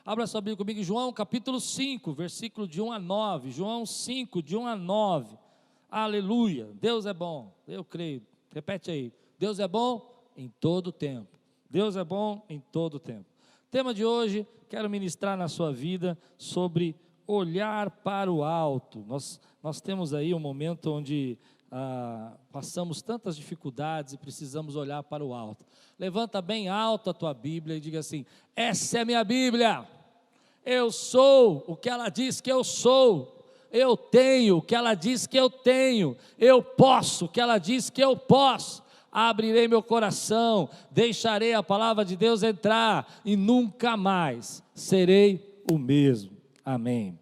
Abra sua Bíblia comigo, João capítulo 5, versículo de 1 a 9. João 5, de 1 a 9. Aleluia, Deus é bom, eu creio. Repete aí, Deus é bom em todo o tempo. Deus é bom em todo o tempo. Tema de hoje, quero ministrar na sua vida sobre olhar para o alto. Nós temos aí um momento onde passamos tantas dificuldades e precisamos olhar para o alto. Levanta bem alto a tua Bíblia e diga assim: essa é a minha Bíblia, eu sou o que ela diz que eu sou, eu tenho o que ela diz que eu tenho, eu posso o que ela diz que eu posso. Abrirei meu coração, deixarei a palavra de Deus entrar e nunca mais serei o mesmo. Amém.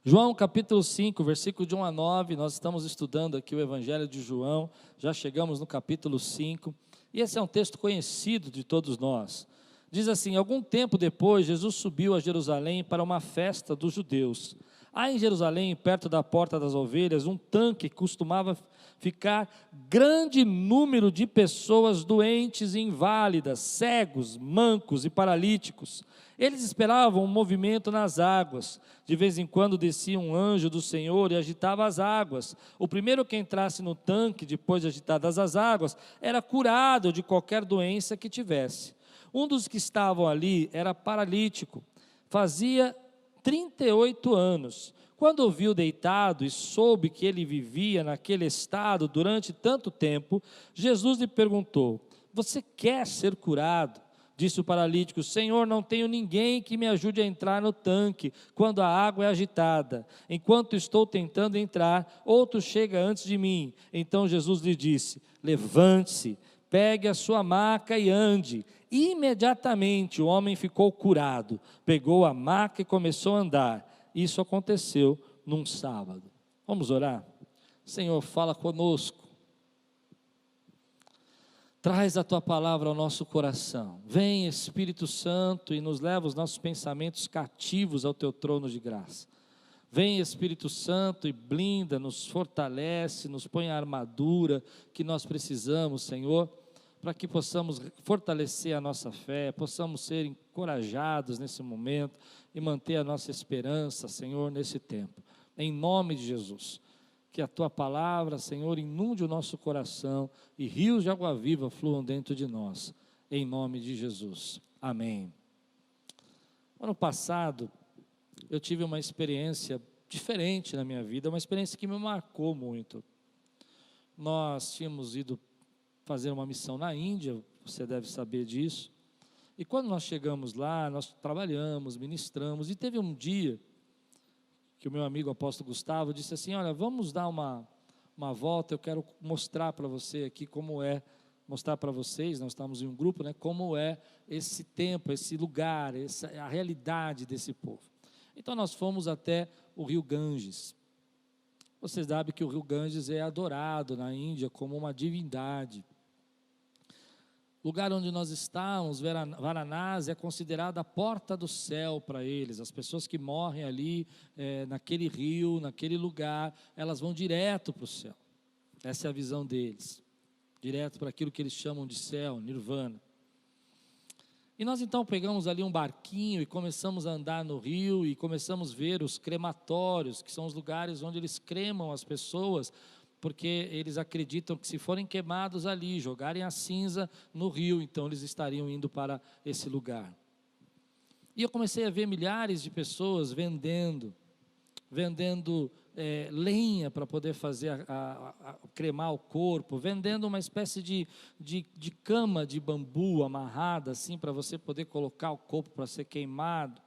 João capítulo 5, versículo de 1 a 9, nós estamos estudando aqui o Evangelho de João, já chegamos no capítulo 5, e esse é um texto conhecido de todos nós. Diz assim: algum tempo depois, Jesus subiu a Jerusalém para uma festa dos judeus. Há em Jerusalém, perto da porta das ovelhas, um tanque que costumava ficar grande número de pessoas doentes e inválidas, cegos, mancos e paralíticos. Eles esperavam um movimento nas águas. De vez em quando descia um anjo do Senhor e agitava as águas. O primeiro que entrasse no tanque, depois de agitadas as águas, era curado de qualquer doença que tivesse. Um dos que estavam ali era paralítico, fazia 38 anos. Quando o viu deitado e soube que ele vivia naquele estado durante tanto tempo, Jesus lhe perguntou: você quer ser curado? Disse o paralítico: Senhor, não tenho ninguém que me ajude a entrar no tanque quando a água é agitada. Enquanto estou tentando entrar, outro chega antes de mim. Então Jesus lhe disse: levante-se, pegue a sua maca e ande. Imediatamente o homem ficou curado, pegou a maca e começou a andar. Isso aconteceu num sábado. Vamos orar? Senhor, fala conosco. Traz a Tua palavra ao nosso coração. Vem, Espírito Santo, e nos leva os nossos pensamentos cativos ao Teu trono de graça. Vem, Espírito Santo, e blinda, nos fortalece, nos põe a armadura que nós precisamos, Senhor, para que possamos fortalecer a nossa fé, possamos ser encorajados nesse momento e manter a nossa esperança, Senhor, nesse tempo. Em nome de Jesus. Que a Tua palavra, Senhor, inunde o nosso coração e rios de água viva fluam dentro de nós, em nome de Jesus, amém. Ano passado, eu tive uma experiência diferente na minha vida, uma experiência que me marcou muito. Nós tínhamos ido fazer uma missão na Índia, você deve saber disso, e quando nós chegamos lá, nós trabalhamos, ministramos, e teve um dia que o meu amigo apóstolo Gustavo disse assim: olha, vamos dar uma volta, eu quero mostrar para você aqui como é, mostrar para vocês, nós estamos em um grupo, né, como é esse tempo, esse lugar, a realidade desse povo. Então nós fomos até o rio Ganges. Vocês sabem que o rio Ganges é adorado na Índia como uma divindade. O lugar onde nós estávamos, Varanasi, é considerado a porta do céu para eles. As pessoas que morrem ali, naquele rio, naquele lugar, elas vão direto para o céu. Essa é a visão deles, direto para aquilo que eles chamam de céu, nirvana. E nós então pegamos ali um barquinho e começamos a andar no rio e começamos a ver os crematórios, que são os lugares onde eles cremam as pessoas, porque eles acreditam que se forem queimados ali, jogarem a cinza no rio, então eles estariam indo para esse lugar. E eu comecei a ver milhares de pessoas vendendo lenha para poder fazer cremar o corpo, vendendo uma espécie de cama de bambu amarrada assim, para você poder colocar o corpo para ser queimado,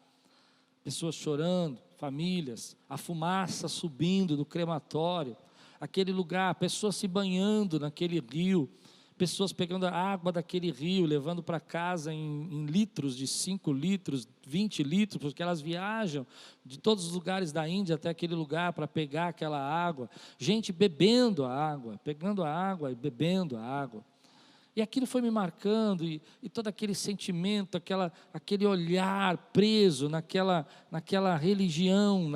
pessoas chorando, famílias, a fumaça subindo do crematório, aquele lugar, pessoas se banhando naquele rio, pessoas pegando a água daquele rio, levando para casa em litros, de 5 litros, 20 litros, porque elas viajam de todos os lugares da Índia até aquele lugar para pegar aquela água, gente bebendo a água, pegando a água e bebendo a água. E aquilo foi me marcando, e todo aquele sentimento, aquele olhar preso naquela religião,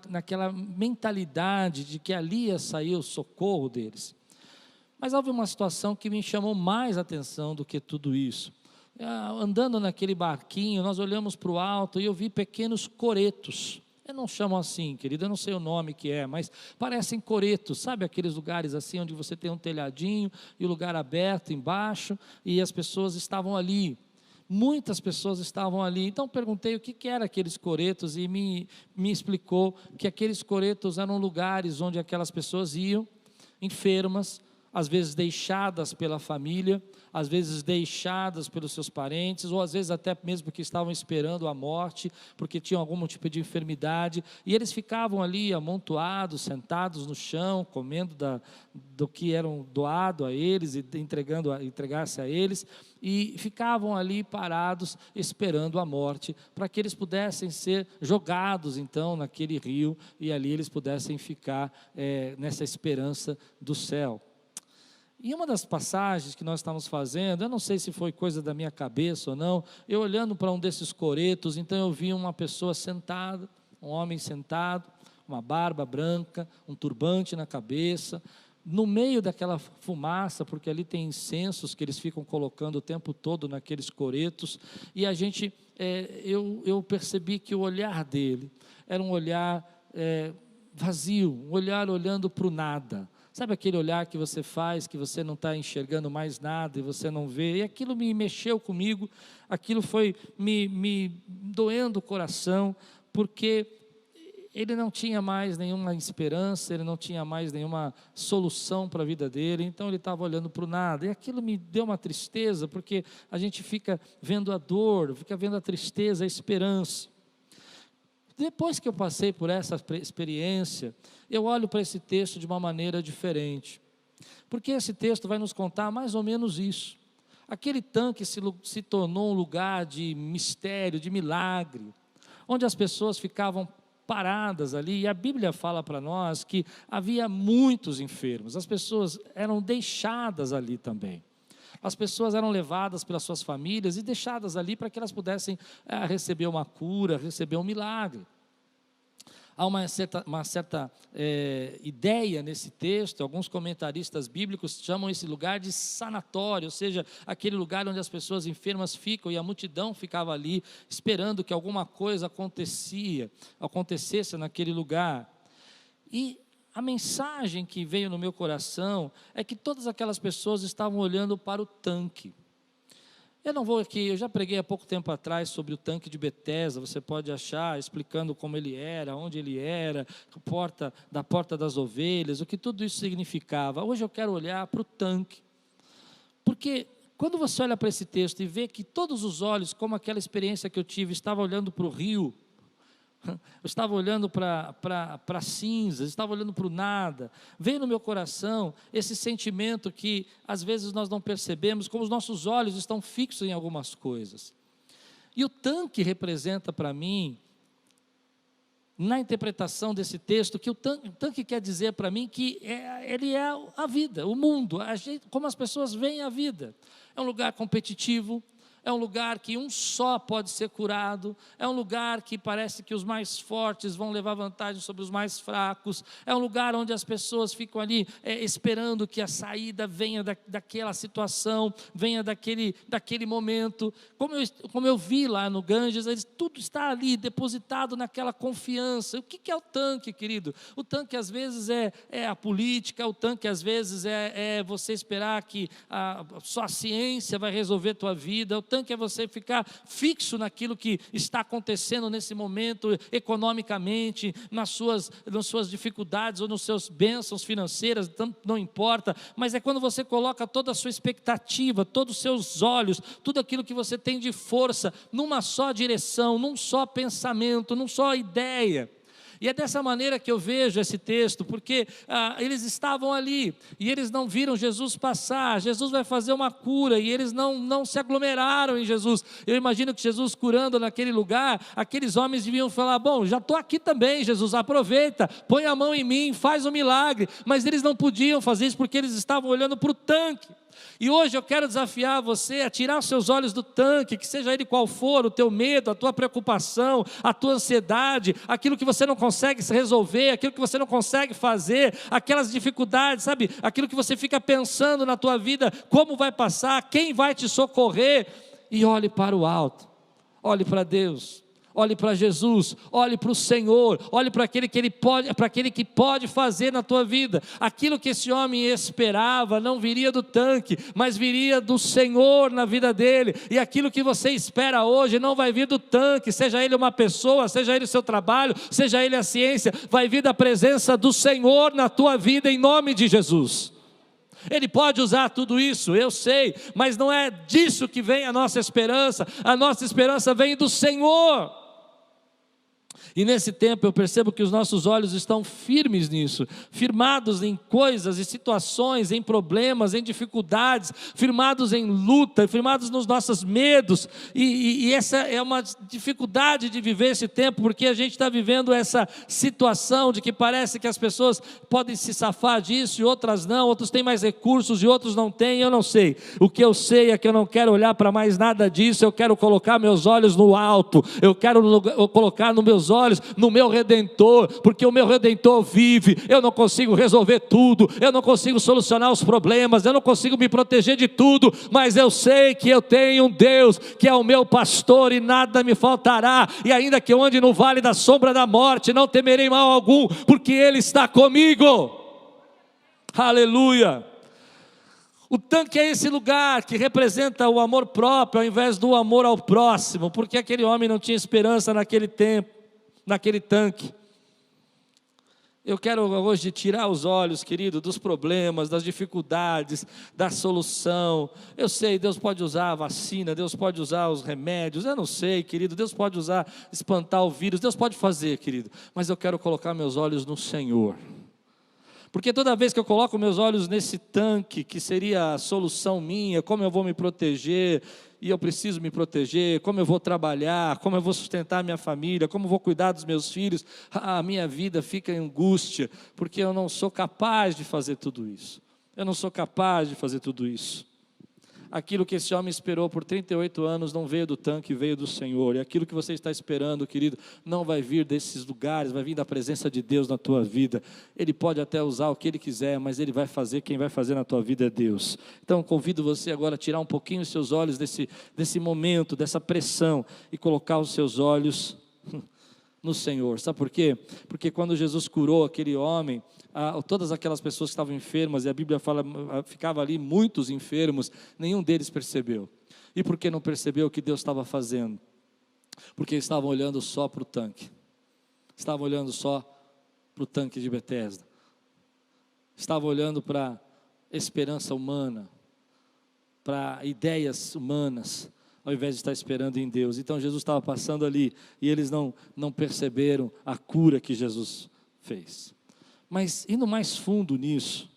naquela mentalidade de que ali ia sair o socorro deles. Mas houve uma situação que me chamou mais atenção do que tudo isso. andando naquele barquinho, nós olhamos para o alto e eu vi pequenos coretos. Eu não chamo assim, querido, eu não sei o nome que é, mas parecem coretos, sabe aqueles lugares assim, onde você tem um telhadinho e o lugar aberto embaixo, e as pessoas estavam ali, muitas pessoas estavam ali. Então perguntei o que eram aqueles coretos, e me explicou que aqueles coretos eram lugares onde aquelas pessoas iam, enfermas, às vezes deixadas pela família, às vezes deixadas pelos seus parentes, ou às vezes até mesmo porque estavam esperando a morte, porque tinham algum tipo de enfermidade, e eles ficavam ali amontoados, sentados no chão, comendo do que eram doado a eles e entregasse a eles, e ficavam ali parados, esperando a morte, para que eles pudessem ser jogados então naquele rio, e ali eles pudessem ficar nessa esperança do céu. E uma das passagens que nós estávamos fazendo, eu não sei se foi coisa da minha cabeça ou não, eu olhando para um desses coretos, então eu vi uma pessoa sentada, um homem sentado, uma barba branca, um turbante na cabeça, no meio daquela fumaça, porque ali tem incensos que eles ficam colocando o tempo todo naqueles coretos, e a gente, eu percebi que o olhar dele era um olhar vazio, um olhar olhando para o nada. Sabe aquele olhar que você faz, que você não está enxergando mais nada e você não vê? E aquilo me mexeu comigo, aquilo foi me doendo o coração, porque ele não tinha mais nenhuma esperança, ele não tinha mais nenhuma solução para a vida dele, então ele estava olhando para o nada. E aquilo me deu uma tristeza, porque a gente fica vendo a dor, fica vendo a tristeza, a esperança. Depois que eu passei por essa experiência, eu olho para esse texto de uma maneira diferente, porque esse texto vai nos contar mais ou menos isso. Aquele tanque se tornou um lugar de mistério, de milagre, onde as pessoas ficavam paradas ali, e a Bíblia fala para nós que havia muitos enfermos, as pessoas eram deixadas ali também. As pessoas eram levadas pelas suas famílias e deixadas ali para que elas pudessem receber uma cura, receber um milagre. Há uma certa ideia nesse texto, alguns comentaristas bíblicos chamam esse lugar de sanatório, ou seja, aquele lugar onde as pessoas enfermas ficam e a multidão ficava ali, esperando que alguma coisa acontecesse naquele lugar. E a mensagem que veio no meu coração é que todas aquelas pessoas estavam olhando para o tanque. Eu não vou aqui, eu já preguei há pouco tempo atrás sobre o tanque de Betesda, você pode achar, explicando como ele era, onde ele era, da porta das ovelhas, o que tudo isso significava. Hoje eu quero olhar para o tanque, porque quando você olha para esse texto e vê que todos os olhos, como aquela experiência que eu tive, estavam olhando para o rio, eu estava olhando para cinzas, estava olhando para o nada, veio no meu coração esse sentimento que às vezes nós não percebemos, como os nossos olhos estão fixos em algumas coisas. E o tanque representa para mim, na interpretação desse texto, que o tanque quer dizer para mim que ele é a vida, o mundo, como as pessoas veem a vida. É um lugar competitivo, é um lugar que um só pode ser curado, é um lugar que parece que os mais fortes vão levar vantagem sobre os mais fracos, é um lugar onde as pessoas ficam ali esperando que a saída venha daquela situação, venha daquele momento. Como eu vi lá no Ganges, tudo está ali depositado naquela confiança. O que é o tanque, querido? O tanque às vezes é a política, o tanque às vezes é você esperar que só a ciência vai resolver a tua vida, o tanque é você ficar fixo naquilo que está acontecendo nesse momento, economicamente, nas suas dificuldades ou nos seus bênçãos financeiras, não importa, mas é quando você coloca toda a sua expectativa, todos os seus olhos, tudo aquilo que você tem de força, numa só direção, num só pensamento, numa só ideia. E é dessa maneira que eu vejo esse texto, porque eles estavam ali, e eles não viram Jesus passar. Jesus vai fazer uma cura, e eles não se aglomeraram em Jesus. Eu imagino que Jesus curando naquele lugar, aqueles homens deviam falar: bom, já estou aqui também, Jesus, aproveita, põe a mão em mim, faz um milagre. Mas eles não podiam fazer isso, porque eles estavam olhando para o tanque. E hoje eu quero desafiar você a tirar os seus olhos do tanque, que seja ele qual for, o teu medo, a tua preocupação, a tua ansiedade, aquilo que você não consegue se resolver, aquilo que você não consegue fazer, aquelas dificuldades, sabe, aquilo que você fica pensando na tua vida, como vai passar, quem vai te socorrer. e olhe para o alto, olhe para Deus, olhe para Jesus, olhe para o Senhor, olhe para aquele que pode fazer na tua vida. Aquilo que esse homem esperava não viria do tanque, mas viria do Senhor na vida dele. E aquilo que você espera hoje não vai vir do tanque, seja ele uma pessoa, seja ele o seu trabalho, seja ele a ciência, vai vir da presença do Senhor na tua vida, em nome de Jesus. Ele pode usar tudo isso, eu sei, mas não é disso que vem a nossa esperança vem do Senhor. E nesse tempo eu percebo que os nossos olhos estão firmes nisso, firmados em coisas, em situações, em problemas, em dificuldades, firmados em luta, firmados nos nossos medos, e essa é uma dificuldade de viver esse tempo, porque a gente está vivendo essa situação de que parece que as pessoas podem se safar disso e outras não, outros têm mais recursos e outros não têm, eu não sei. O que eu sei é que eu não quero olhar para mais nada disso, eu quero colocar meus olhos no alto, eu quero colocar nos meus olhos no meu Redentor, porque o meu Redentor vive. Eu não consigo resolver tudo, eu não consigo solucionar os problemas, eu não consigo me proteger de tudo, mas eu sei que eu tenho um Deus que é o meu pastor e nada me faltará, e ainda que eu ande no vale da sombra da morte, não temerei mal algum, porque Ele está comigo. Aleluia. O tanque é esse lugar que representa o amor próprio ao invés do amor ao próximo, porque aquele homem não tinha esperança naquele tempo, naquele tanque. Eu quero hoje tirar os olhos, querido, dos problemas, das dificuldades, da solução. Eu sei, Deus pode usar a vacina, Deus pode usar os remédios, eu não sei, querido, Deus pode usar, espantar o vírus, Deus pode fazer, querido, mas eu quero colocar meus olhos no Senhor. Porque toda vez que eu coloco meus olhos nesse tanque, que seria a solução minha, como eu vou me proteger, e eu preciso me proteger, como eu vou trabalhar, como eu vou sustentar a minha família, como eu vou cuidar dos meus filhos, a minha vida fica em angústia, porque eu não sou capaz de fazer tudo isso. Eu não sou capaz de fazer tudo isso. Aquilo que esse homem esperou por 38 anos não veio do tanque, veio do Senhor. E aquilo que você está esperando, querido, não vai vir desses lugares, vai vir da presença de Deus na tua vida. Ele pode até usar o que Ele quiser, mas Ele vai fazer, quem vai fazer na tua vida é Deus. Então convido você agora a tirar um pouquinho os seus olhos desse momento, dessa pressão, e colocar os seus olhos no Senhor. Sabe por quê? Porque quando Jesus curou aquele homem, todas aquelas pessoas que estavam enfermas, e a Bíblia fala, ficava ali muitos enfermos, nenhum deles percebeu. E por que não percebeu o que Deus estava fazendo? Porque estavam olhando só para o tanque, estavam olhando só para o tanque de Betesda, estavam olhando para a esperança humana, para ideias humanas, ao invés de estar esperando em Deus. Então Jesus estava passando ali, e eles não perceberam a cura que Jesus fez. Mas indo mais fundo nisso,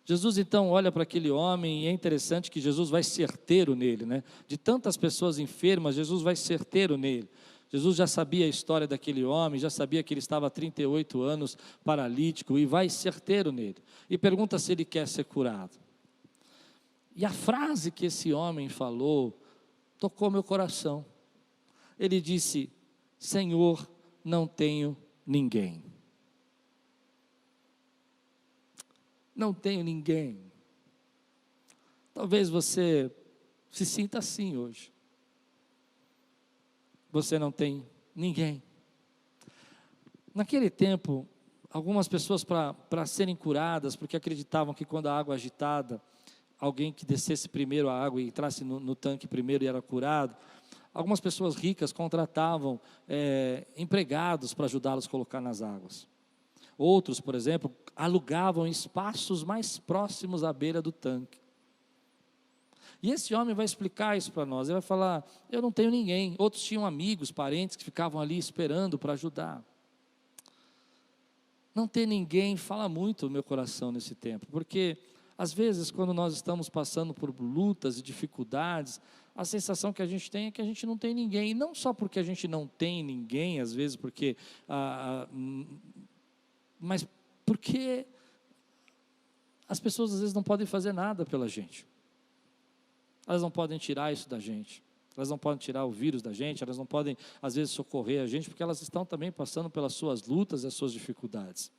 Jesus então olha para aquele homem, e é interessante que Jesus vai certeiro nele, né? De tantas pessoas enfermas, Jesus vai certeiro nele. Jesus já sabia a história daquele homem, já sabia que ele estava há 38 anos paralítico, e vai certeiro nele, e pergunta se ele quer ser curado. E a frase que esse homem falou tocou meu coração. Ele disse: Senhor, não tenho ninguém. Não tenho ninguém. Talvez você se sinta assim hoje. Você não tem ninguém. Naquele tempo, algumas pessoas para serem curadas, porque acreditavam que quando a água agitada, alguém que descesse primeiro a água e entrasse no tanque primeiro e era curado, algumas pessoas ricas contratavam empregados para ajudá-los a colocar nas águas. Outros, por exemplo, alugavam espaços mais próximos à beira do tanque. E esse homem vai explicar isso para nós. Ele vai falar: eu não tenho ninguém. Outros tinham amigos, parentes que ficavam ali esperando para ajudar. Não ter ninguém fala muito no meu coração nesse tempo, porque às vezes quando nós estamos passando por lutas e dificuldades, a sensação que a gente tem é que a gente não tem ninguém. E não só porque a gente não tem ninguém, às vezes porque mas porque as pessoas às vezes não podem fazer nada pela gente. Elas não podem tirar isso da gente, elas não podem tirar o vírus da gente, elas não podem às vezes socorrer a gente, porque elas estão também passando pelas suas lutas e as suas dificuldades.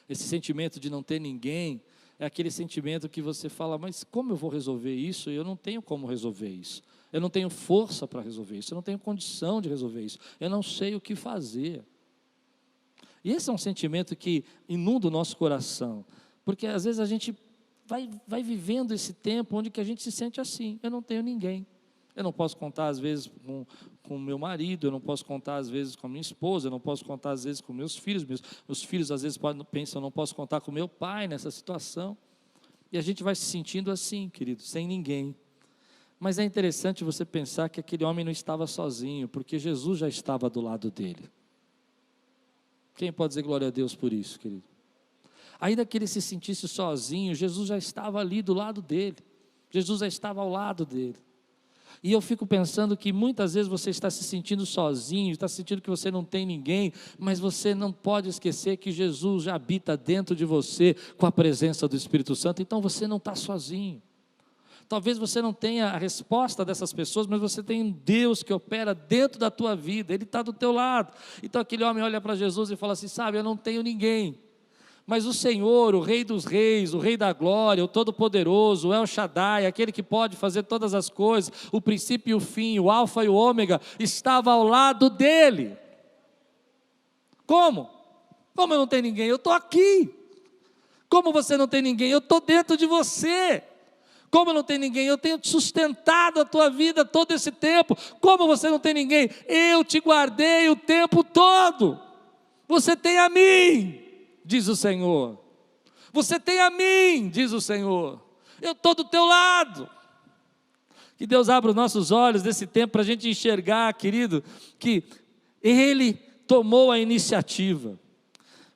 Esse sentimento de não ter ninguém É aquele sentimento que você fala, mas como eu vou resolver isso? Eu não tenho como resolver isso. Eu não tenho força para resolver isso. Eu não tenho condição de resolver isso. Eu não sei o que fazer. E esse é um sentimento que inunda o nosso coração. Porque às vezes a gente vai vivendo esse tempo onde que a gente se sente assim. Eu não tenho ninguém. Eu não posso contar às vezes com o meu marido, eu não posso contar às vezes com a minha esposa, eu não posso contar às vezes com meus filhos. Meus filhos às vezes pensam, eu não posso contar com meu pai nessa situação. E a gente vai se sentindo assim, querido, sem ninguém. Mas é interessante você pensar que aquele homem não estava sozinho, porque Jesus já estava do lado dele. Quem pode dizer glória a Deus por isso, querido? Ainda que ele se sentisse sozinho, Jesus já estava ali do lado dele. Jesus já estava ao lado dele. E eu fico pensando que muitas vezes você está se sentindo sozinho, está sentindo que você não tem ninguém, mas você não pode esquecer que Jesus já habita dentro de você com a presença do Espírito Santo, então você não está sozinho. Talvez você não tenha a resposta dessas pessoas, mas você tem um Deus que opera dentro da tua vida, Ele está do teu lado. Então aquele homem olha para Jesus e fala assim, sabe, eu não tenho ninguém. Mas o Senhor, o Rei dos Reis, o Rei da Glória, o Todo-Poderoso, o El Shaddai, aquele que pode fazer todas as coisas, o princípio e o fim, o Alfa e o Ômega, estava ao lado dele. Como? Como eu não tenho ninguém? Eu estou aqui. Como você não tem ninguém? Eu estou dentro de você. Como não tem ninguém? Eu tenho sustentado a tua vida todo esse tempo. Como você não tem ninguém? Eu te guardei o tempo todo. Você tem a mim, diz o Senhor. Você tem a mim, diz o Senhor. Eu estou do teu lado. Que Deus abra os nossos olhos nesse tempo para a gente enxergar, querido, que Ele tomou a iniciativa.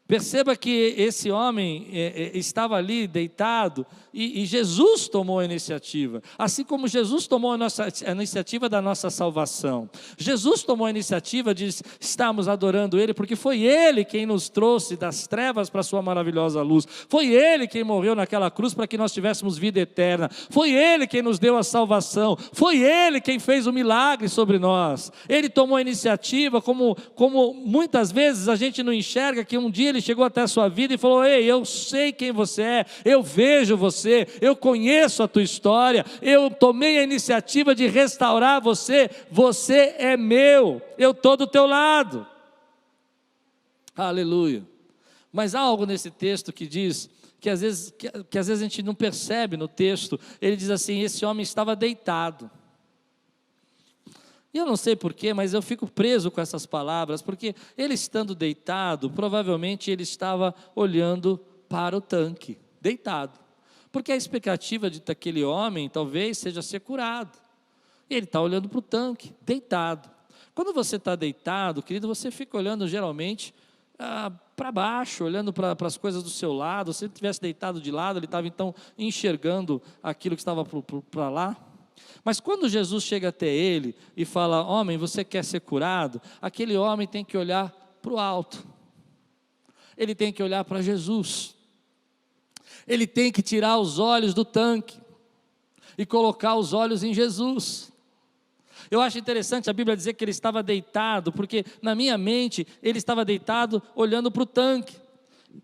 Perceba que esse homem estava ali deitado e Jesus tomou a iniciativa, assim como Jesus tomou a iniciativa da nossa salvação. Jesus tomou a iniciativa de estarmos adorando Ele, porque foi Ele quem nos trouxe das trevas para a sua maravilhosa luz, foi Ele quem morreu naquela cruz para que nós tivéssemos vida eterna, foi Ele quem nos deu a salvação, foi Ele quem fez o milagre sobre nós. Ele tomou a iniciativa, como muitas vezes a gente não enxerga, que um dia Ele chegou até a sua vida e falou, ei, eu sei quem você é, eu vejo você, eu conheço a tua história, eu tomei a iniciativa de restaurar você, você é meu, eu estou do teu lado. Aleluia. Mas há algo nesse texto que diz, que às vezes a gente não percebe no texto. Ele diz assim, esse homem estava deitado. E eu não sei porquê, mas eu fico preso com essas palavras, porque ele estando deitado, provavelmente ele estava olhando para o tanque, deitado. Porque a expectativa daquele homem talvez seja ser curado. E ele está olhando para o tanque, deitado. Quando você está deitado, querido, você fica olhando geralmente para baixo, olhando para as coisas do seu lado. Se ele tivesse deitado de lado, ele estava então enxergando aquilo que estava para lá. Mas quando Jesus chega até ele e fala, homem, você quer ser curado? Aquele homem tem que olhar para o alto. Ele tem que olhar para Jesus. Ele tem que tirar os olhos do tanque e colocar os olhos em Jesus. Eu acho interessante a Bíblia dizer que ele estava deitado, porque na minha mente ele estava deitado olhando para o tanque.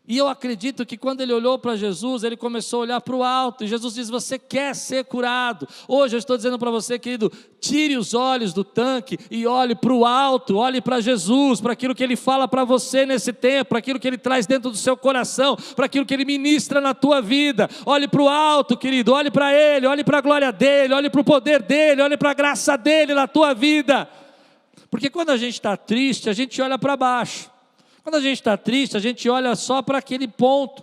E eu acredito que quando ele olhou para Jesus, ele começou a olhar para o alto, e Jesus diz, você quer ser curado? Hoje eu estou dizendo para você, querido, tire os olhos do tanque e olhe para o alto, olhe para Jesus, para aquilo que Ele fala para você nesse tempo, para aquilo que Ele traz dentro do seu coração, para aquilo que Ele ministra na tua vida. Olhe para o alto, querido, olhe para Ele, olhe para a glória dEle, olhe para o poder dEle, olhe para a graça dEle na tua vida. Porque quando a gente está triste, a gente olha para baixo. Quando a gente está triste, a gente olha só para aquele ponto.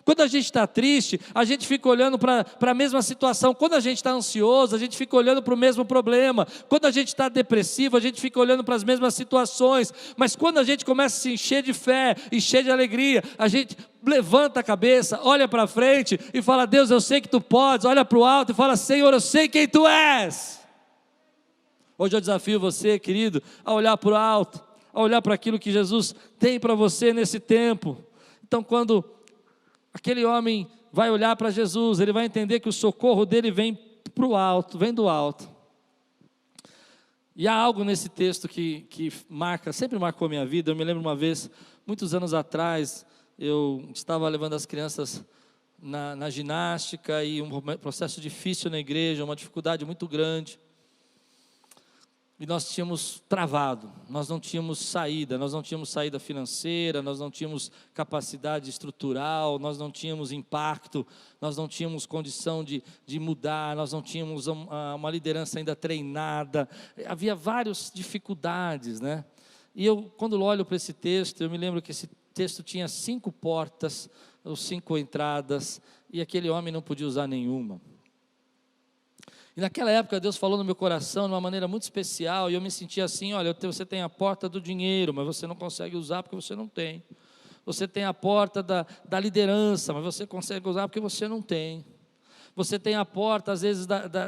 Quando a gente está triste, a gente fica olhando para a mesma situação. Quando a gente está ansioso, a gente fica olhando para o mesmo problema. Quando a gente está depressivo, a gente fica olhando para as mesmas situações. Mas quando a gente começa a se encher de fé, encher de alegria, a gente levanta a cabeça, olha para frente e fala, Deus, eu sei que Tu podes. Olha para o alto e fala, Senhor, eu sei quem Tu és. Hoje eu desafio você, querido, a olhar para o alto, a olhar para aquilo que Jesus tem para você nesse tempo. Então quando aquele homem vai olhar para Jesus, ele vai entender que o socorro dele vem para o alto, vem do alto. E há algo nesse texto que sempre marcou a minha vida. Eu me lembro uma vez, muitos anos atrás, eu estava levando as crianças na ginástica e um processo difícil na igreja, uma dificuldade muito grande. E nós tínhamos travado, nós não tínhamos saída financeira, nós não tínhamos capacidade estrutural, nós não tínhamos impacto, nós não tínhamos condição de mudar, nós não tínhamos uma liderança ainda treinada, havia várias dificuldades, né? E eu, quando olho para esse texto, eu me lembro que esse texto tinha 5 portas, ou 5 entradas, e aquele homem não podia usar nenhuma. E naquela época Deus falou no meu coração de uma maneira muito especial, e eu me sentia assim, olha, você tem a porta do dinheiro, mas você não consegue usar porque você não tem. Você tem a porta da liderança, mas você consegue usar porque você não tem. Você tem a porta, às vezes,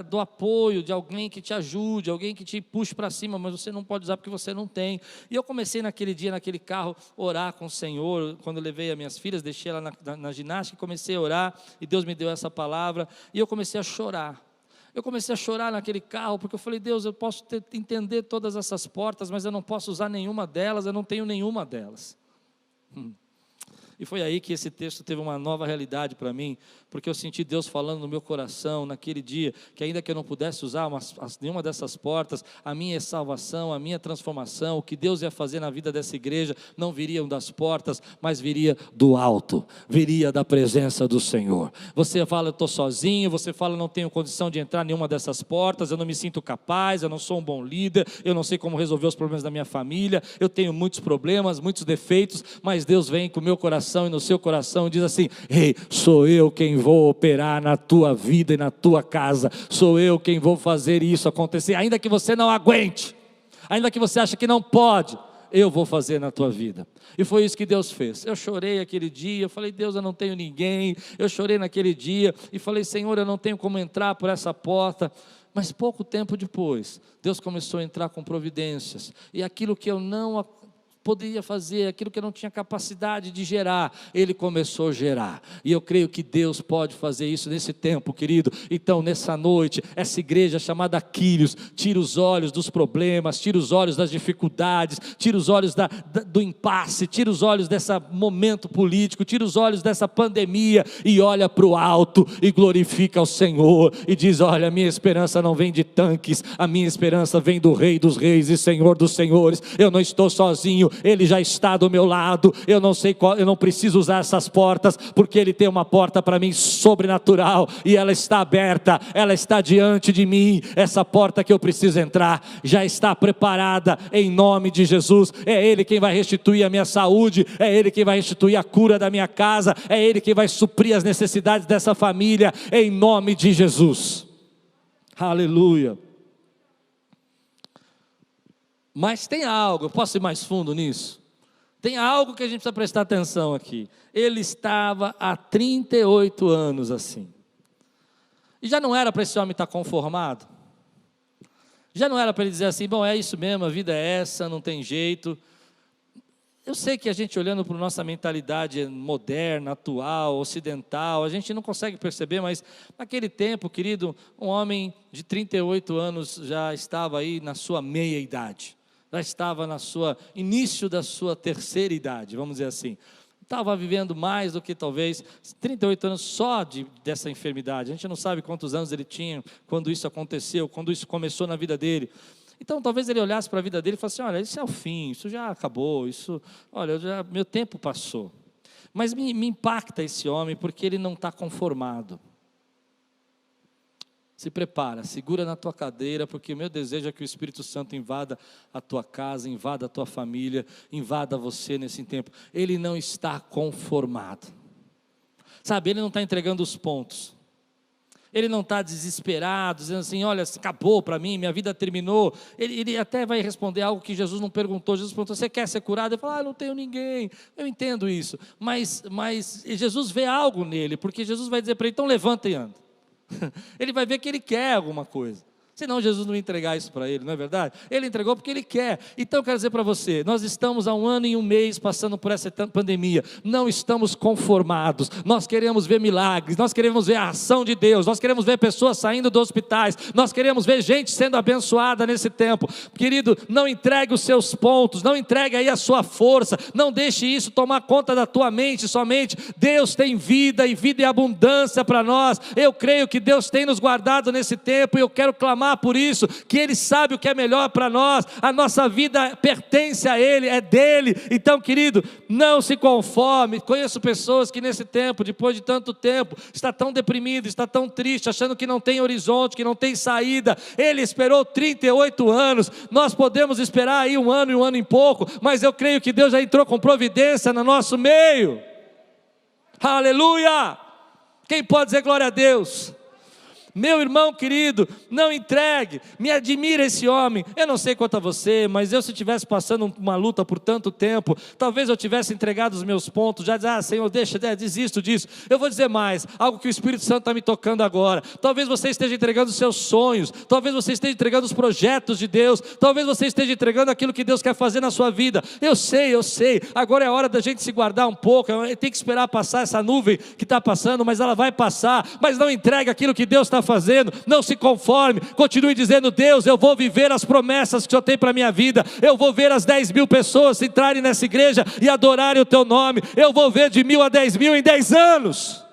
do apoio de alguém que te ajude, alguém que te puxe para cima, mas você não pode usar porque você não tem. E eu comecei naquele dia, naquele carro, orar com o Senhor, quando eu levei as minhas filhas, deixei ela na ginástica, comecei a orar, e Deus me deu essa palavra, e eu comecei a chorar. Eu comecei a chorar naquele carro, porque eu falei, Deus, eu posso entender todas essas portas, mas eu não posso usar nenhuma delas, eu não tenho nenhuma delas. E foi aí que esse texto teve uma nova realidade para mim, porque eu senti Deus falando no meu coração naquele dia, que ainda que eu não pudesse usar nenhuma dessas portas, a minha salvação, a minha transformação, o que Deus ia fazer na vida dessa igreja, não viriam das portas, mas viria do alto, viria da presença do Senhor. Você fala, eu estou sozinho, você fala, eu não tenho condição de entrar em nenhuma dessas portas, eu não me sinto capaz, eu não sou um bom líder, eu não sei como resolver os problemas da minha família, eu tenho muitos problemas, muitos defeitos, mas Deus vem com o meu coração e no seu coração e diz assim, ei, sou eu quem vou operar na tua vida e na tua casa, sou eu quem vou fazer isso acontecer, ainda que você não aguente, ainda que você ache que não pode, eu vou fazer na tua vida. E foi isso que Deus fez. Eu chorei aquele dia, eu falei, Deus, eu não tenho ninguém. Eu chorei naquele dia e falei, Senhor, eu não tenho como entrar por essa porta. Mas pouco tempo depois, Deus começou a entrar com providências, e aquilo que eu não poderia fazer, aquilo que eu não tinha capacidade de gerar, Ele começou a gerar, e eu creio que Deus pode fazer isso nesse tempo, querido. Então nessa noite, essa igreja chamada Quírios, tira os olhos dos problemas, tira os olhos das dificuldades, tira os olhos do impasse, tira os olhos desse momento político, tira os olhos dessa pandemia, e olha para o alto, e glorifica ao Senhor, e diz, olha, a minha esperança não vem de tanques, a minha esperança vem do Rei dos Reis e Senhor dos Senhores, eu não estou sozinho, Ele já está do meu lado, eu não preciso usar essas portas, porque Ele tem uma porta para mim sobrenatural, e ela está aberta, ela está diante de mim, essa porta que eu preciso entrar, já está preparada em nome de Jesus. É Ele quem vai restituir a minha saúde, é Ele quem vai restituir a cura da minha casa, é Ele quem vai suprir as necessidades dessa família, em nome de Jesus, aleluia. Mas tem algo, eu posso ir mais fundo nisso? Tem algo que a gente precisa prestar atenção aqui. Ele estava há 38 anos assim. E já não era para esse homem estar conformado? Já não era para ele dizer assim, bom, é isso mesmo, a vida é essa, não tem jeito. Eu sei que a gente olhando para a nossa mentalidade moderna, atual, ocidental, a gente não consegue perceber, mas naquele tempo, querido, um homem de 38 anos já estava aí na sua meia-idade. Já estava início da sua terceira idade, vamos dizer assim. Estava vivendo mais do que talvez 38 anos só dessa enfermidade. A gente não sabe quantos anos ele tinha quando isso aconteceu, quando isso começou na vida dele. Então talvez ele olhasse para a vida dele e falasse, olha, isso é o fim, isso já acabou, meu tempo passou. Mas me impacta esse homem porque ele não está conformado. Se prepara, segura na tua cadeira, porque o meu desejo é que o Espírito Santo invada a tua casa, invada a tua família, invada você nesse tempo. Ele não está conformado. Sabe, ele não está entregando os pontos. Ele não está desesperado, dizendo assim, olha, acabou para mim, minha vida terminou. Ele até vai responder algo que Jesus não perguntou. Jesus perguntou, você quer ser curado? Ele fala, não tenho ninguém. Eu entendo isso. Mas Jesus vê algo nele, porque Jesus vai dizer para ele, então levanta e anda. Ele vai ver que ele quer alguma coisa. Senão Jesus não ia entregar isso para ele, não é verdade? Ele entregou porque ele quer. Então eu quero dizer para você, nós estamos há 1 ano e 1 mês passando por essa pandemia, não estamos conformados, nós queremos ver milagres, nós queremos ver a ação de Deus, nós queremos ver pessoas saindo dos hospitais, nós queremos ver gente sendo abençoada nesse tempo. Querido, não entregue os seus pontos, não entregue aí a sua força, não deixe isso tomar conta da tua mente somente. Deus tem vida e vida em abundância para nós. Eu creio que Deus tem nos guardado nesse tempo e eu quero clamar por isso, que Ele sabe o que é melhor para nós. A nossa vida pertence a Ele, é dele. Então, querido, não se conforme. Conheço pessoas que nesse tempo, depois de tanto tempo, está tão deprimido, está tão triste, achando que não tem horizonte, que não tem saída. Ele esperou 38 anos, nós podemos esperar aí 1 ano e 1 ano e pouco, mas eu creio que Deus já entrou com providência no nosso meio. Aleluia! Quem pode dizer glória a Deus? Meu irmão querido, não entregue, me admira esse homem. Eu não sei quanto a você, mas eu, se estivesse passando uma luta por tanto tempo, talvez eu tivesse entregado os meus pontos, já dizer, Senhor, desisto disso. Eu vou dizer mais, algo que o Espírito Santo está me tocando agora. Talvez você esteja entregando os seus sonhos, talvez você esteja entregando os projetos de Deus, talvez você esteja entregando aquilo que Deus quer fazer na sua vida. Eu sei, agora é hora da gente se guardar um pouco, tem que esperar passar essa nuvem que está passando, mas ela vai passar. Mas não entregue aquilo que Deus está fazendo, não se conforme, continue dizendo, Deus, eu vou viver as promessas que o Senhor tem para a minha vida, eu vou ver as 10.000 pessoas entrarem nessa igreja e adorarem o teu nome, eu vou ver de 1.000 a 10.000 em 10 anos,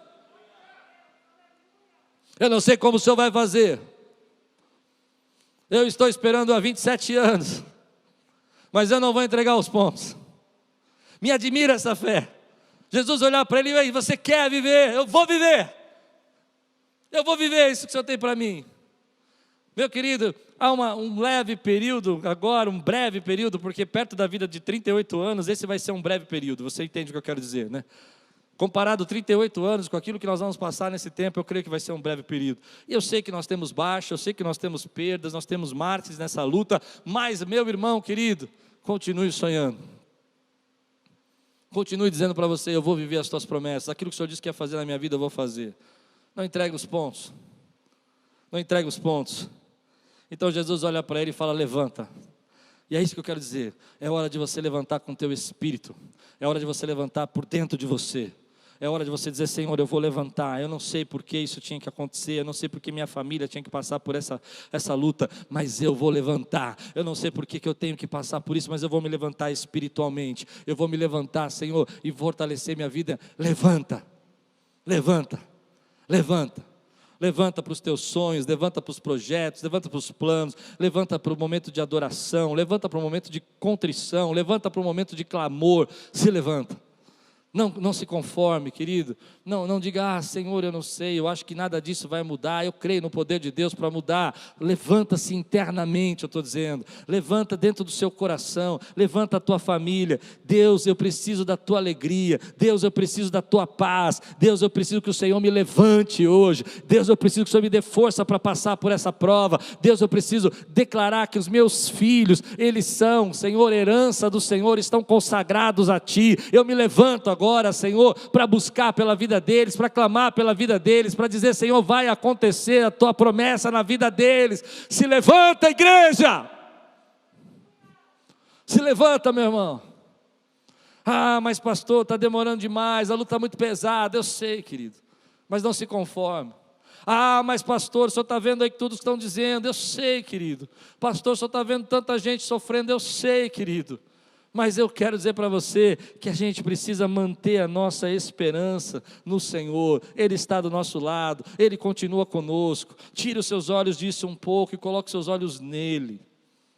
eu não sei como o Senhor vai fazer, eu estou esperando há 27 anos, mas eu não vou entregar os pontos. Me admira essa fé. Jesus olhar para ele e você quer viver? Eu vou viver isso que o Senhor tem para mim. Meu querido, há um leve período agora, um breve período, porque perto da vida de 38 anos, esse vai ser um breve período, você entende o que eu quero dizer, né? Comparado 38 anos com aquilo que nós vamos passar nesse tempo, eu creio que vai ser um breve período. E eu sei que nós temos baixa, eu sei que nós temos perdas, nós temos mártires nessa luta, mas, meu irmão querido, continue sonhando. Continue dizendo para você, eu vou viver as tuas promessas, aquilo que o Senhor disse que ia fazer na minha vida, eu vou fazer. Não entregue os pontos, não entregue os pontos. Então Jesus olha para ele e fala, levanta. E é isso que eu quero dizer, é hora de você levantar com o teu espírito, é hora de você levantar por dentro de você. É hora de você dizer, Senhor, eu vou levantar. Eu não sei por que isso tinha que acontecer, eu não sei por que minha família tinha que passar por essa luta, mas eu vou levantar. Eu não sei por que eu tenho que passar por isso, mas eu vou me levantar espiritualmente. Eu vou me levantar, Senhor, e fortalecer minha vida. Levanta, levanta, levanta. Levanta para os teus sonhos, levanta para os projetos, levanta para os planos, levanta para o momento de adoração, levanta para o momento de contrição, levanta para o momento de clamor. Se levanta. Não se conforme, querido. Não diga, Senhor, eu não sei, eu acho que nada disso vai mudar. Eu creio no poder de Deus para mudar. Levanta-se internamente, eu estou dizendo. Levanta dentro do seu coração. Levanta a tua família. Deus, eu preciso da tua alegria. Deus, eu preciso da tua paz. Deus, eu preciso que o Senhor me levante hoje. Deus, eu preciso que o Senhor me dê força para passar por essa prova. Deus, eu preciso declarar que os meus filhos, eles são, Senhor, herança do Senhor, estão consagrados a Ti. Eu me levanto agora, Senhor, para buscar pela vida deles, para clamar pela vida deles, para dizer, Senhor, vai acontecer a tua promessa na vida deles. Se levanta, igreja! Se levanta, meu irmão. Mas pastor, está demorando demais, a luta está muito pesada. Eu sei, querido, mas não se conforme. Mas pastor, o senhor está vendo aí que todos estão dizendo. Eu sei, querido. Pastor, o senhor está vendo tanta gente sofrendo. Eu sei, querido. Mas eu quero dizer para você que a gente precisa manter a nossa esperança no Senhor. Ele está do nosso lado, Ele continua conosco. Tire os seus olhos disso um pouco e coloque os seus olhos nele.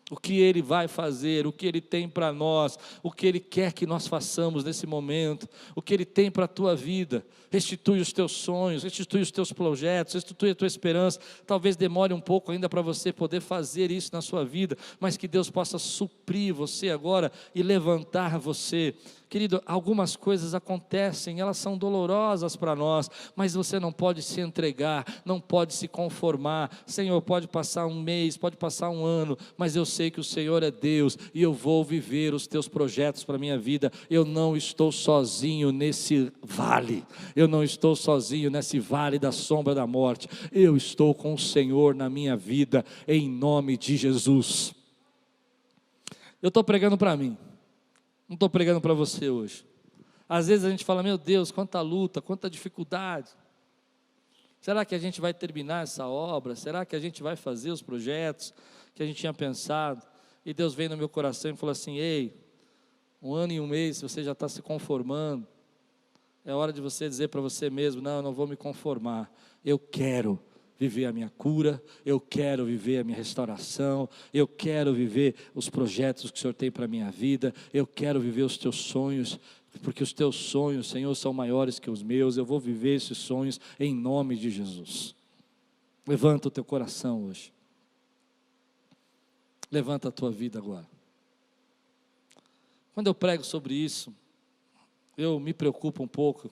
O que Ele vai fazer, o que Ele tem para nós, o que Ele quer que nós façamos nesse momento, o que Ele tem para a tua vida. Restitui os teus sonhos, restitui os teus projetos, restitui a tua esperança. Talvez demore um pouco ainda para você poder fazer isso na sua vida, mas que Deus possa suprir você agora e levantar você. Querido, algumas coisas acontecem, elas são dolorosas para nós, mas você não pode se entregar, não pode se conformar. Senhor, pode passar um mês, pode passar um ano, mas eu sei que o Senhor é Deus e eu vou viver os teus projetos para a minha vida. Eu não estou sozinho nesse vale, eu não estou sozinho nesse vale da sombra da morte. Eu estou com o Senhor na minha vida, em nome de Jesus. Eu estou pregando para mim, não estou pregando para você hoje. Às vezes a gente fala, meu Deus, quanta luta, quanta dificuldade. Será que a gente vai terminar essa obra? Será que a gente vai fazer os projetos que a gente tinha pensado? E Deus veio no meu coração e falou assim, ei, 1 ano e 1 mês, você já está se conformando. É hora de você dizer para você mesmo, não, eu não vou me conformar. Eu quero viver a minha cura, eu quero viver a minha restauração, eu quero viver os projetos que o Senhor tem para a minha vida, eu quero viver os teus sonhos, porque os teus sonhos, Senhor, são maiores que os meus. Eu vou viver esses sonhos em nome de Jesus. Levanta o teu coração hoje, levanta a tua vida agora. Quando eu prego sobre isso, eu me preocupo um pouco.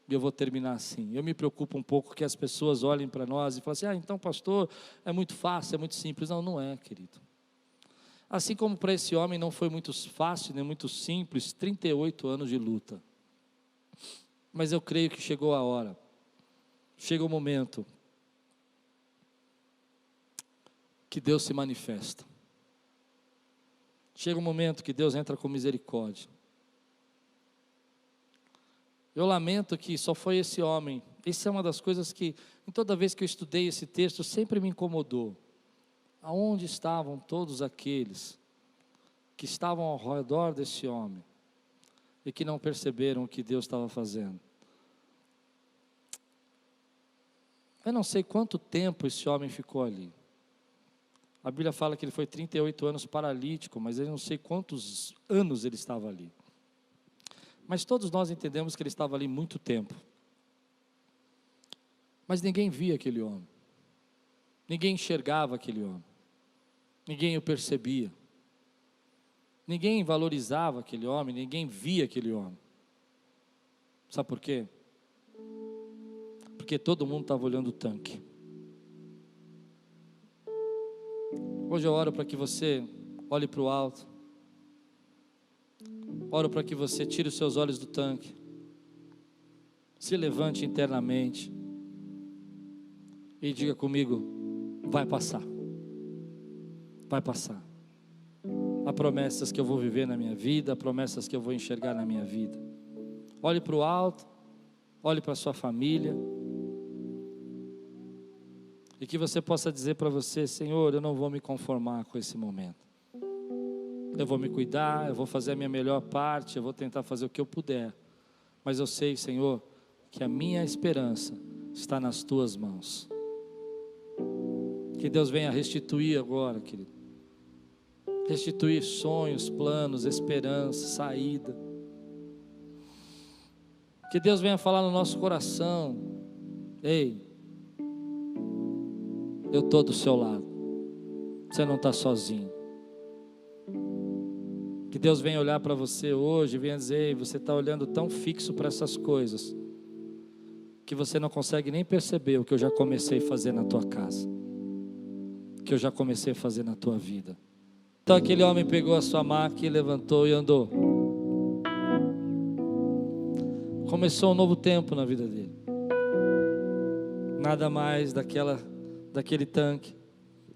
E eu vou terminar assim, eu me preocupo um pouco que as pessoas olhem para nós e falem assim, então pastor, é muito fácil, é muito simples. Não, não é, querido. Assim como para esse homem não foi muito fácil, nem muito simples, 38 anos de luta. Mas eu creio que chegou a hora, chega o momento que Deus se manifesta. Chega o momento que Deus entra com misericórdia. Eu lamento que só foi esse homem. Essa é uma das coisas que, toda vez que eu estudei esse texto, sempre me incomodou. Aonde estavam todos aqueles que estavam ao redor desse homem e que não perceberam o que Deus estava fazendo? Eu não sei quanto tempo esse homem ficou ali. A Bíblia fala que ele foi 38 anos paralítico, mas eu não sei quantos anos ele estava ali. Mas todos nós entendemos que ele estava ali muito tempo. Mas ninguém via aquele homem. Ninguém enxergava aquele homem. Ninguém o percebia. Ninguém valorizava aquele homem, ninguém via aquele homem. Sabe por quê? Porque todo mundo estava olhando o tanque. Hoje eu oro para que você olhe para o alto. Oro para que você tire os seus olhos do tanque, se levante internamente e diga comigo, vai passar, vai passar. Há promessas que eu vou viver na minha vida, há promessas que eu vou enxergar na minha vida. Olhe para o alto, olhe para a sua família, e que você possa dizer para você, Senhor, eu não vou me conformar com esse momento. Eu vou me cuidar, eu vou fazer a minha melhor parte, eu vou tentar fazer o que eu puder. Mas eu sei, Senhor, que a minha esperança está nas tuas mãos. Que Deus venha restituir agora, querido. Restituir sonhos, planos, esperança, saída. Que Deus venha falar no nosso coração. Ei, eu estou do seu lado. Você não está sozinho. Que Deus venha olhar para você hoje e venha dizer, você está olhando tão fixo para essas coisas, que você não consegue nem perceber o que eu já comecei a fazer na tua casa, que eu já comecei a fazer na tua vida. Então aquele homem pegou a sua maca e levantou e andou. Começou um novo tempo na vida dele. Nada mais daquele tanque,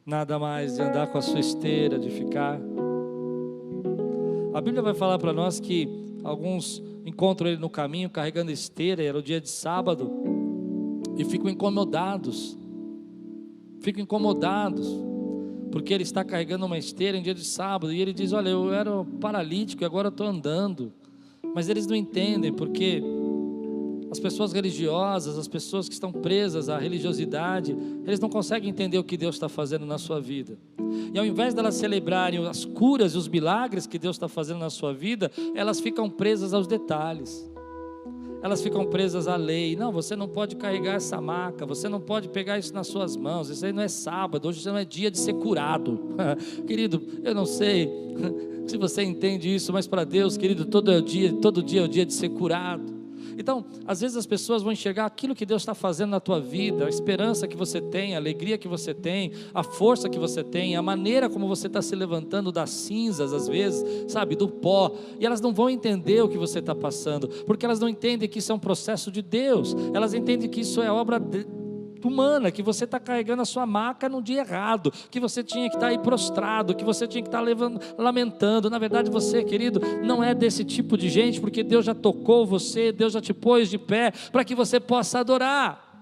nada mais de andar com a sua esteira, de ficar. A Bíblia vai falar para nós que alguns encontram ele no caminho carregando esteira, era o dia de sábado, e ficam incomodados, porque ele está carregando uma esteira em dia de sábado, e ele diz, olha, eu era paralítico e agora eu estou andando. Mas eles não entendem, porque as pessoas religiosas, as pessoas que estão presas à religiosidade, eles não conseguem entender o que Deus está fazendo na sua vida. E ao invés de elas celebrarem as curas e os milagres que Deus está fazendo na sua vida, elas ficam presas aos detalhes. Elas ficam presas à lei. Não, você não pode carregar essa maca, você não pode pegar isso nas suas mãos, isso aí não é sábado, hoje não é dia de ser curado. Querido, eu não sei Se você entende isso, mas para Deus, querido, todo dia é o dia de ser curado. Então, às vezes as pessoas vão enxergar aquilo que Deus está fazendo na tua vida, a esperança que você tem, a alegria que você tem, a força que você tem, a maneira como você está se levantando das cinzas, às vezes, sabe, do pó, e elas não vão entender o que você está passando, porque elas não entendem que isso é um processo de Deus, elas entendem que isso é obra humana, que você está carregando a sua maca no dia errado, que você tinha que estar aí prostrado, que você tinha que estar lamentando. Na verdade você, querido, não é desse tipo de gente, porque Deus já tocou você, Deus já te pôs de pé, para que você possa adorar.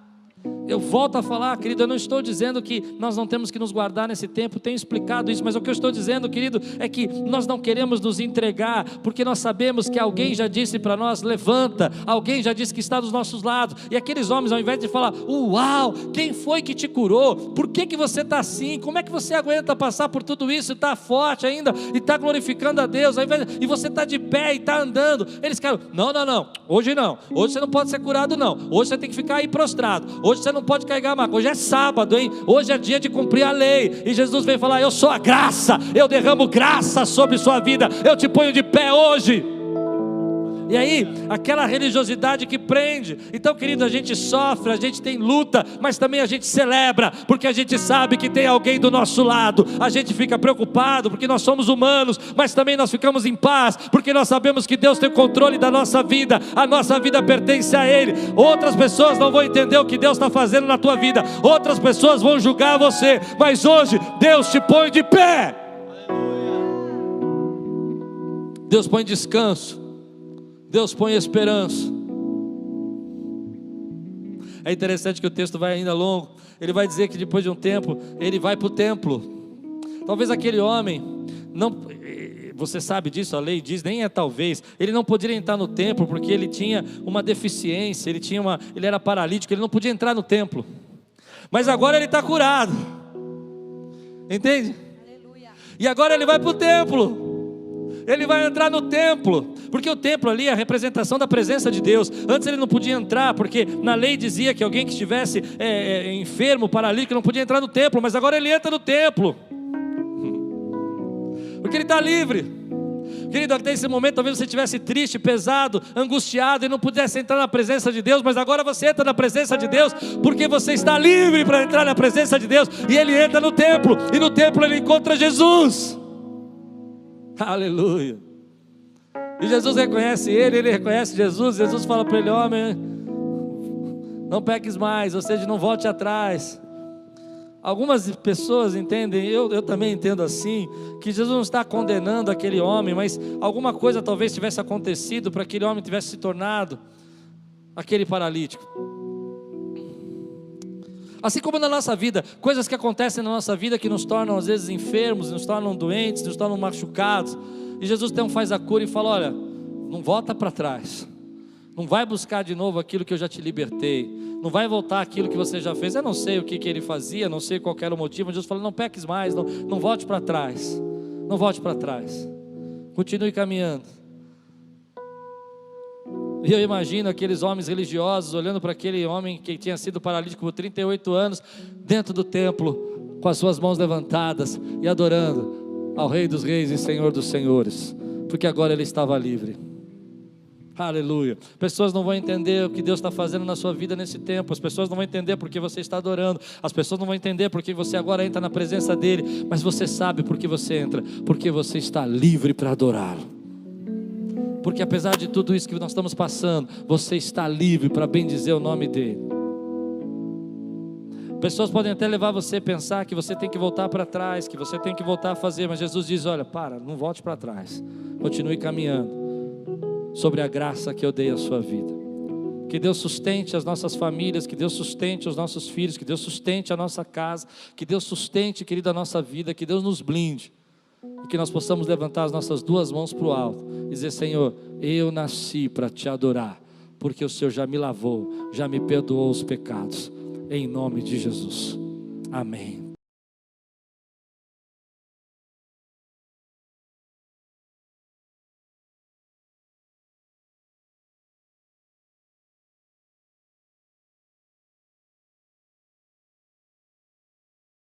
Eu volto a falar, querido, eu não estou dizendo que nós não temos que nos guardar nesse tempo, tenho explicado isso, mas o que eu estou dizendo, querido, é que nós não queremos nos entregar, porque nós sabemos que alguém já disse para nós, levanta, alguém já disse que está dos nossos lados, e aqueles homens, ao invés de falar, uau, quem foi que te curou, por que você está assim, como é que você aguenta passar por tudo isso, está forte ainda, e está glorificando a Deus, e você está de pé e está andando, eles ficaram, não, hoje você não pode ser curado não, hoje você tem que ficar aí prostrado, hoje você não pode carregar a maca, hoje é sábado, hein? Hoje é dia de cumprir a lei, e Jesus vem falar, eu sou a graça, eu derramo graça sobre sua vida, eu te ponho de pé hoje. E aí, aquela religiosidade que prende. Então, querido, a gente sofre, a gente tem luta, mas também a gente celebra, porque a gente sabe que tem alguém do nosso lado. A gente fica preocupado, porque nós somos humanos, mas também nós ficamos em paz, porque nós sabemos que Deus tem o controle da nossa vida, a nossa vida pertence a Ele. Outras pessoas não vão entender o que Deus está fazendo na tua vida, outras pessoas vão julgar você, mas hoje Deus te põe de pé. Deus põe descanso, Deus põe esperança. É interessante que o texto vai ainda longo. Ele vai dizer que depois de um tempo ele vai para o templo. Talvez aquele homem não, você sabe disso, a lei diz, nem é talvez, ele não poderia entrar no templo porque ele tinha uma deficiência, ele era paralítico, ele não podia entrar no templo. Mas agora ele está curado, entende? Aleluia. E agora ele vai para o templo. Ele vai entrar no templo, porque o templo ali é a representação da presença de Deus. Antes ele não podia entrar, porque na lei dizia que alguém que estivesse enfermo, paralítico, não podia entrar no templo. Mas agora ele entra no templo, porque ele está livre. Querido, até esse momento talvez você estivesse triste, pesado, angustiado e não pudesse entrar na presença de Deus, mas agora você entra na presença de Deus, porque você está livre para entrar na presença de Deus. E ele entra no templo, e no templo ele encontra Jesus. Aleluia. E Jesus reconhece ele reconhece Jesus. Jesus fala para ele, homem, não peques mais, ou seja, não volte atrás. Algumas pessoas entendem, eu também entendo assim, que Jesus não está condenando aquele homem, mas alguma coisa talvez tivesse acontecido para que aquele homem tivesse se tornado aquele paralítico. Assim como na nossa vida, coisas que acontecem na nossa vida que nos tornam às vezes enfermos, nos tornam doentes, nos tornam machucados. E Jesus então faz a cura e fala, olha, não volta para trás, não vai buscar de novo aquilo que eu já te libertei, não vai voltar aquilo que você já fez. Eu não sei o que ele fazia, não sei qual era o motivo, mas Jesus falou, não peques mais, não volte para trás, não volte para trás, continue caminhando. E eu imagino aqueles homens religiosos olhando para aquele homem que tinha sido paralítico por 38 anos, dentro do templo, com as suas mãos levantadas e adorando ao Rei dos Reis e Senhor dos Senhores, porque agora ele estava livre. Aleluia. Pessoas não vão entender o que Deus está fazendo na sua vida nesse tempo. As pessoas não vão entender porque você está adorando. As pessoas não vão entender porque você agora entra na presença dele. Mas você sabe por que você entra, porque você está livre para adorá-lo. Porque apesar de tudo isso que nós estamos passando, você está livre para bendizer o nome dele. Pessoas podem até levar você a pensar que você tem que voltar para trás, que você tem que voltar a fazer, mas Jesus diz, olha, não volte para trás, continue caminhando sobre a graça que eu dei à sua vida. Que Deus sustente as nossas famílias, que Deus sustente os nossos filhos, que Deus sustente a nossa casa, que Deus sustente, querido, a nossa vida, que Deus nos blinde. E que nós possamos levantar as nossas duas mãos para o alto e dizer, Senhor, eu nasci para te adorar, porque o Senhor já me lavou, já me perdoou os pecados, em nome de Jesus, amém.